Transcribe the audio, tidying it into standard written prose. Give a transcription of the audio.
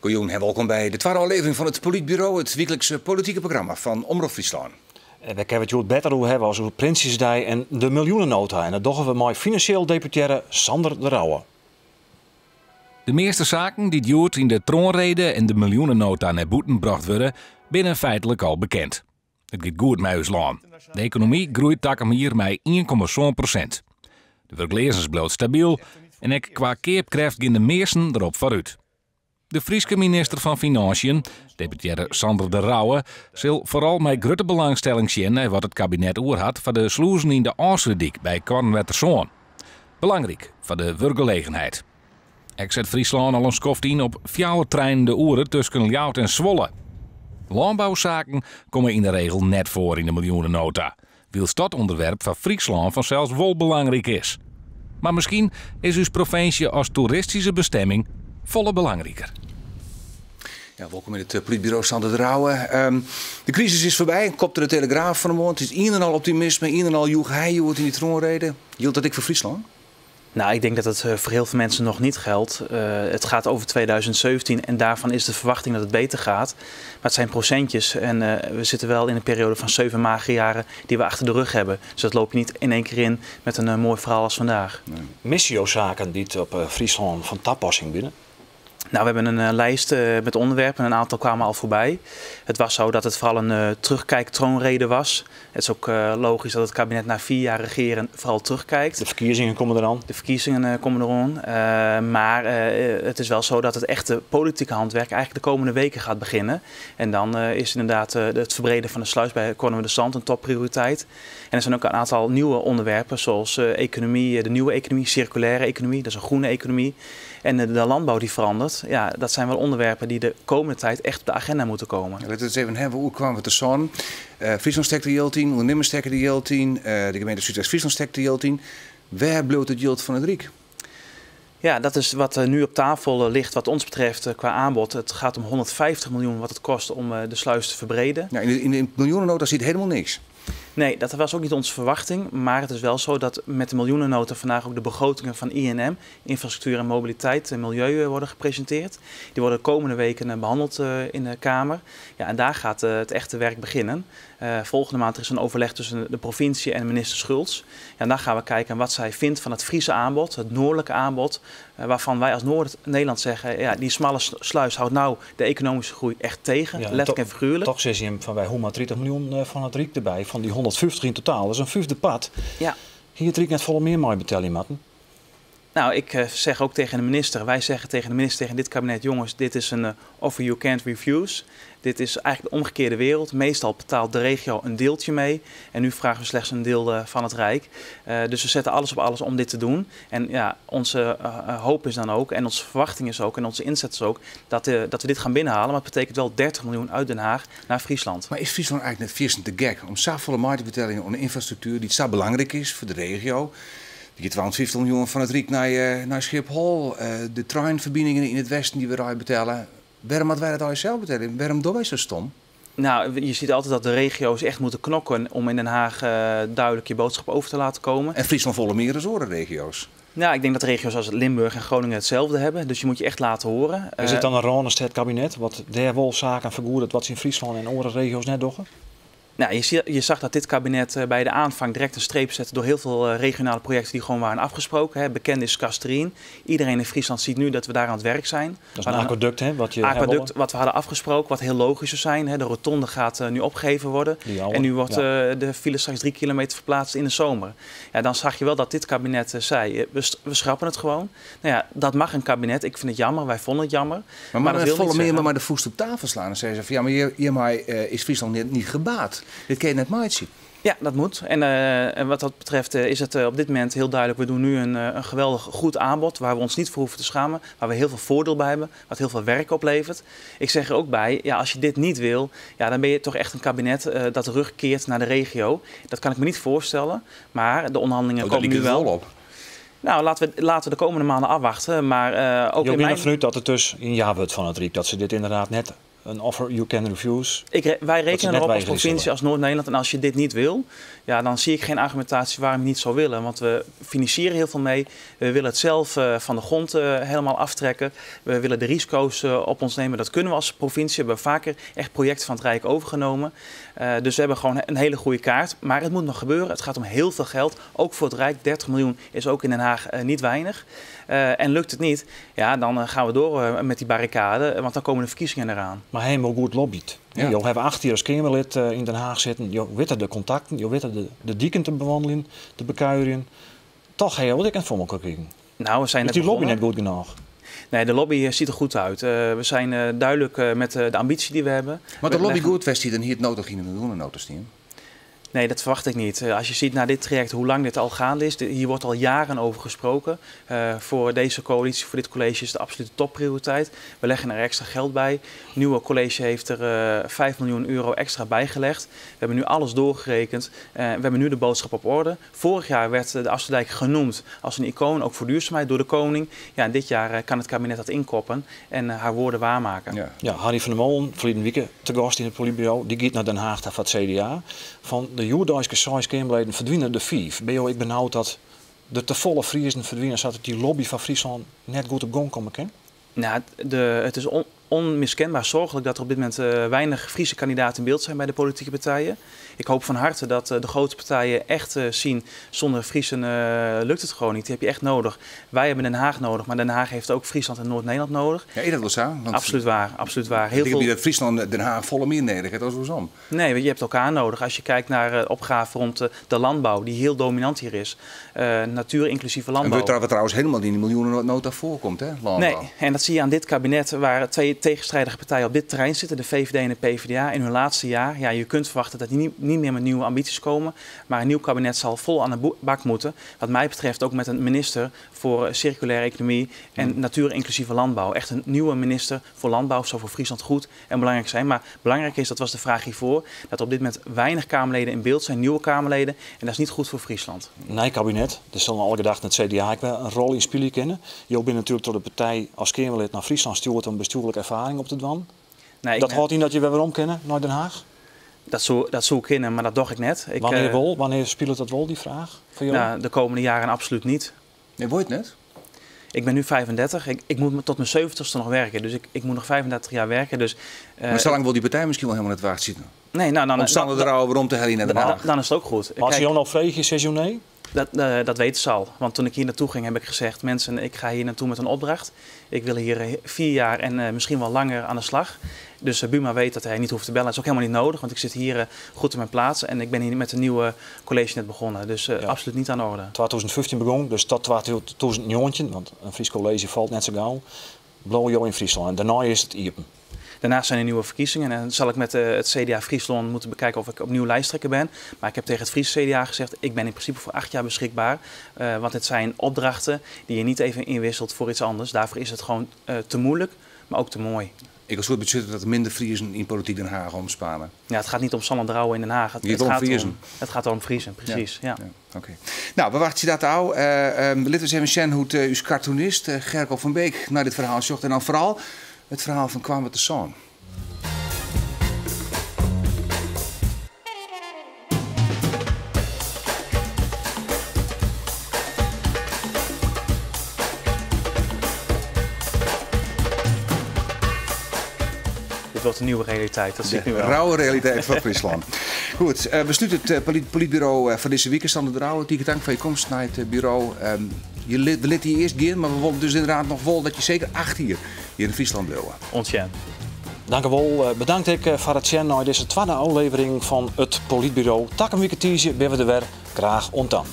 Goeiedag en welkom bij de tweede aflevering van het Politbureau, het wekelijkse politieke programma van Omroep Friesland. We kunnen het het beter hebben als Prinsjesdij en de miljoenennota. En dat doen we met financieel deputaire Sander de Rauwe. De meeste zaken die duurt in de troonrede en de miljoenennota naar boeten gebracht worden, binnen feitelijk al bekend. Het gaat goed met ons land. De economie groeit takken hier met 1,7%. De werkgelegenheid blijft stabiel en ik qua keerkracht gaan de meesten erop vooruit. De Friese minister van Financiën, deputaire Sander de Rauwe, zal vooral met grote belangstelling zien naar wat het kabinet oor had voor de sluizen in de Oosterdijk bij Kornwetterzoon. Belangrijk voor de werkgelegenheid. Ik zet Friesland al een skoft in op 4 treinende uren tussen Ljouwert en Zwolle. Landbouwzaken komen in de regel net voor in de miljoenennota. Wils dat onderwerp van Friesland vanzelfs wel belangrijk is. Maar misschien is uw provincie als toeristische bestemming volle belangrijker. Ja, welkom in het Politbureau Sander de Rauwe. De crisis is voorbij, kopte de Telegraaf van de mond. Het is een en al optimisme, een en al joeg in die troonrede. Geldt dat ik voor Friesland? Nou, ik denk dat het voor heel veel mensen nog niet geldt. Het gaat over 2017 en daarvan is de verwachting dat het beter gaat. Maar het zijn procentjes en we zitten wel in een periode van 7 magere jaren die we achter de rug hebben. Dus dat loop je niet in één keer in met een mooi verhaal als vandaag. Nee. Missio-zaken die het op Friesland van toepassing binnen? Nou, we hebben een lijst met onderwerpen en een aantal kwamen al voorbij. Het was zo dat het vooral een terugkijk-troonrede was. Het is ook logisch dat het kabinet na 4 jaar regeren vooral terugkijkt. De verkiezingen komen eraan. De verkiezingen komen eraan. Maar het is wel zo dat het echte politieke handwerk eigenlijk de komende weken gaat beginnen. En dan is inderdaad het verbreden van de sluis bij Kornwetterzand een topprioriteit. En er zijn ook een aantal nieuwe onderwerpen zoals economie, de nieuwe economie, circulaire economie, dat is een groene economie. En de landbouw die verandert, ja, dat zijn wel onderwerpen die de komende tijd echt op de agenda moeten komen. Laten we het even hebben, hoe kwamen we te zon? Friesland stekte de yield in, ondernemers stekken de yield in, de gemeente Zuidwest-Friesland stekte de yield in. Waar bloot het yield van het Rijk? Ja, dat is wat nu op tafel ligt wat ons betreft qua aanbod. Het gaat om 150 miljoen wat het kost om de sluis te verbreden. Ja, in de miljoenennota ziet helemaal niks. Nee, dat was ook niet onze verwachting. Maar het is wel zo dat met de miljoenennota vandaag ook de begrotingen van INM, infrastructuur en mobiliteit en milieu, worden gepresenteerd. Die worden de komende weken behandeld in de Kamer. Ja, en daar gaat het echte werk beginnen. Volgende maand is een overleg tussen de provincie en minister Schultz. Ja, en daar gaan we kijken wat zij vindt van het Friese aanbod, het noordelijke aanbod. Waarvan wij als Noord-Nederland zeggen, ja, die smalle sluis houdt nou de economische groei echt tegen, ja, letterlijk en figuurlijk. Toch zeg je hem van wij 130 miljoen van het Rijk erbij, van die 150 in totaal. Dat is een vijfde pad. Ja. Hier het Rijk net volle meer mooi betalen, Matten. Nou, ik zeg ook tegen de minister, wij zeggen tegen de minister, tegen dit kabinet, jongens, dit is een offer you can't refuse. Dit is eigenlijk de omgekeerde wereld. Meestal betaalt de regio een deeltje mee en nu vragen we slechts een deel van het Rijk. Dus we zetten alles op alles om dit te doen. En ja, onze hoop is dan ook en onze verwachting is ook en onze inzet is ook dat we dit gaan binnenhalen. Maar het betekent wel 30 miljoen uit Den Haag naar Friesland. Maar is Friesland eigenlijk net vierst te gek om zoveel maar te betalen om een infrastructuur die zo belangrijk is voor de regio? Je gaat 250 miljoen van het Rijk naar Schiphol, de treinverbindingen in het westen die we daar betalen. Waarom hadden wij dat al zelf betalen? Waarom doen wij zo stom? Nou, je ziet altijd dat de regio's echt moeten knokken om in Den Haag duidelijk je boodschap over te laten komen. En Friesland volle meer dan regio's. Nou, ik denk dat regio's als Limburg en Groningen hetzelfde hebben. Dus je moet je echt laten horen. Is het dan een Ronestedt kabinet wat der wel zaken vergoedt wat ze in Friesland en andere regio's net doen? Nou, je zag dat dit kabinet bij de aanvang direct een streep zette door heel veel regionale projecten die gewoon waren afgesproken. Bekend is Kasterien. Iedereen in Friesland ziet nu dat we daar aan het werk zijn. Dat is een aquaduct, hè? Wat we hadden afgesproken, wat heel logisch zou zijn. De rotonde gaat nu opgegeven worden. En nu wordt de file straks 3 kilometer verplaatst in de zomer. Ja, dan zag je wel dat dit kabinet zei, we schrappen het gewoon. Nou ja, dat mag een kabinet. Ik vind het jammer, wij vonden het jammer. Maar dat volle meer maar de voest op tafel slaan en zeggen ze van ja, maar hiermee is Friesland niet gebaat. Dit kun je net maar zien. Ja, dat moet. En wat dat betreft is het op dit moment heel duidelijk. We doen nu een geweldig goed aanbod waar we ons niet voor hoeven te schamen. Waar we heel veel voordeel bij hebben. Wat heel veel werk oplevert. Ik zeg er ook bij, ja, als je dit niet wil, ja, dan ben je toch echt een kabinet dat terugkeert naar de regio. Dat kan ik me niet voorstellen. Maar de onderhandelingen komen nu wel op. Nou, laten we de komende maanden afwachten. Maar ook je bent vanuit dat het dus in jaar wordt van het Rijk. Dat ze dit inderdaad net een offer you can refuse. Wij rekenen erop als provincie, als Noord-Nederland. En als je dit niet wil, ja, dan zie ik geen argumentatie waarom je niet zou willen. Want we financieren heel veel mee. We willen het zelf van de grond helemaal aftrekken. We willen de risico's op ons nemen. Dat kunnen we als provincie. We hebben vaker echt projecten van het Rijk overgenomen. Dus we hebben gewoon een hele goede kaart. Maar het moet nog gebeuren. Het gaat om heel veel geld. Ook voor het Rijk. 30 miljoen is ook in Den Haag niet weinig. En lukt het niet, ja, dan gaan we door met die barricade. Want dan komen de verkiezingen eraan. Maar helemaal goed lobbyt. Ja. Je hebt 8 jaar als Kamerlid in Den Haag zitten. Je weet de contacten. Je weet de dieken te bewandelen, te bekuieren. Toch heel wat ik het voor elkaar krijgen. Nou, we zijn is die lobby net goed genoeg? Nee, de lobby ziet er goed uit. We zijn duidelijk met de ambitie die we hebben. Maar de lobby goed was die dan hier nodig in de miljoenennota stien? Nee, dat verwacht ik niet. Als je ziet naar dit traject hoe lang dit al gaande is, hier wordt al jaren over gesproken. Voor deze coalitie, voor dit college is de absolute topprioriteit. We leggen er extra geld bij. Het nieuwe college heeft er 5 miljoen euro extra bijgelegd. We hebben nu alles doorgerekend. We hebben nu de boodschap op orde. Vorig jaar werd de Afsluitdijk genoemd als een icoon, ook voor duurzaamheid, door de koning. Ja, en dit jaar kan het kabinet dat inkoppen en haar woorden waarmaken. Ja, Harry van der Molen, verleden week te gast in het politbureau, die gaat naar Den Haag van het CDA. Van de Joerdijkse 6 Kamerleden verdwijnen de 5. Ben je ook benauwd dat de te volle Friesen verdwijnen, zodat die lobby van Friesland net goed op gang komen kan? Nou, het is onmiskenbaar zorgelijk dat er op dit moment weinig Friese kandidaten in beeld zijn bij de politieke partijen. Ik hoop van harte dat de grote partijen echt zien, zonder Friesen lukt het gewoon niet. Die heb je echt nodig. Wij hebben Den Haag nodig, maar Den Haag heeft ook Friesland en Noord-Nederland nodig. Ja, dat wel zo. Absoluut waar, absoluut waar. Ik denk dat Friesland Den Haag volle meer nodig heeft als andersom. Nee, je hebt elkaar nodig. Als je kijkt naar opgaven rond de landbouw, die heel dominant hier is. Natuur inclusieve landbouw. En wat trouwens helemaal niet in de miljoenennota voorkomt, hè? Landbouw. Nee, en dat zie je aan dit kabinet waar 2 tegenstrijdige partijen op dit terrein zitten, de VVD en de PvdA, in hun laatste jaar. Ja, je kunt verwachten dat die niet meer met nieuwe ambities komen, maar een nieuw kabinet zal vol aan de bak moeten. Wat mij betreft ook met een minister voor circulaire economie en natuur inclusieve landbouw. Echt een nieuwe minister voor landbouw zou voor Friesland goed en belangrijk zijn. Maar belangrijk is, dat was de vraag hiervoor, dat op dit moment weinig Kamerleden in beeld zijn, nieuwe Kamerleden. En dat is niet goed voor Friesland. Nee, kabinet. Er zullen al gedacht het CDA ik wel een rol in spelen kennen. Je bent natuurlijk door de partij als Kamerlid naar Friesland stuurt om bestuurlijke ervaring op te doen. Nee, dat houdt in dat je weer waarom kennen naar Den Haag? Dat zou ik kennen, maar dat doe ik net. Wanneer speelt dat wel, die vraag? Voor jou? Nou, de komende jaren absoluut niet. Nee, wordt het net? Ik ben nu 35. Ik moet tot mijn 70ste nog werken. Dus ik moet nog 35 jaar werken. Dus, maar zolang wil die partij misschien wel helemaal net waard zitten. Nee, nou dan... Staan we er al waarom te hellen naar Den Haag? Dan is het ook goed. Maar als je dan al vreeg, zeg je nee? Dat weten ze al. Want toen ik hier naartoe ging, heb ik gezegd: mensen, ik ga hier naartoe met een opdracht. Ik wil hier 4 jaar en misschien wel langer aan de slag. Dus Buma weet dat hij niet hoeft te bellen. Dat is ook helemaal niet nodig, want ik zit hier goed in mijn plaats. En ik ben hier met een nieuwe college net begonnen. Dus absoluut niet aan de orde. 2015 begon, dus tot 2019, want een Fries college valt net zo gauw. Blauw jou in Friesland. En daarna is het Iepen. Daarna zijn er nieuwe verkiezingen en dan zal ik met het CDA Friesland moeten bekijken of ik opnieuw lijsttrekker ben. Maar ik heb tegen het Friese CDA gezegd, ik ben in principe voor 8 jaar beschikbaar. Want het zijn opdrachten die je niet even inwisselt voor iets anders. Daarvoor is het gewoon te moeilijk, maar ook te mooi. Ik was goed bezitten dat er minder Friesen in politiek Den Haag omspannen. Ja, het gaat niet om Sander Drouwen in Den Haag. Het gaat om Friesen, precies. Ja. Okay. Nou, we wachten dat al. Laten we even zien hoe uw cartoonist Gerco van Beek naar dit verhaal zocht. En dan vooral het verhaal van Kwam met de Zoon. Dit wordt een nieuwe realiteit, dat zie ik nu wel. De rauwe realiteit van Friesland. Goed, we sluiten het politbureau van deze week. Sander Drouwen, hartelijk dank voor je komst naar het bureau. We lieten hier eerst gaan, maar we willen dus inderdaad nog wel dat je zeker 8 hier in Friesland wil. Ontzettend. Dank u wel. Bedankt ik voor het zien naar deze tweede aflevering van het politbureau. Tak een weekje ben we er weer. Graag ontan.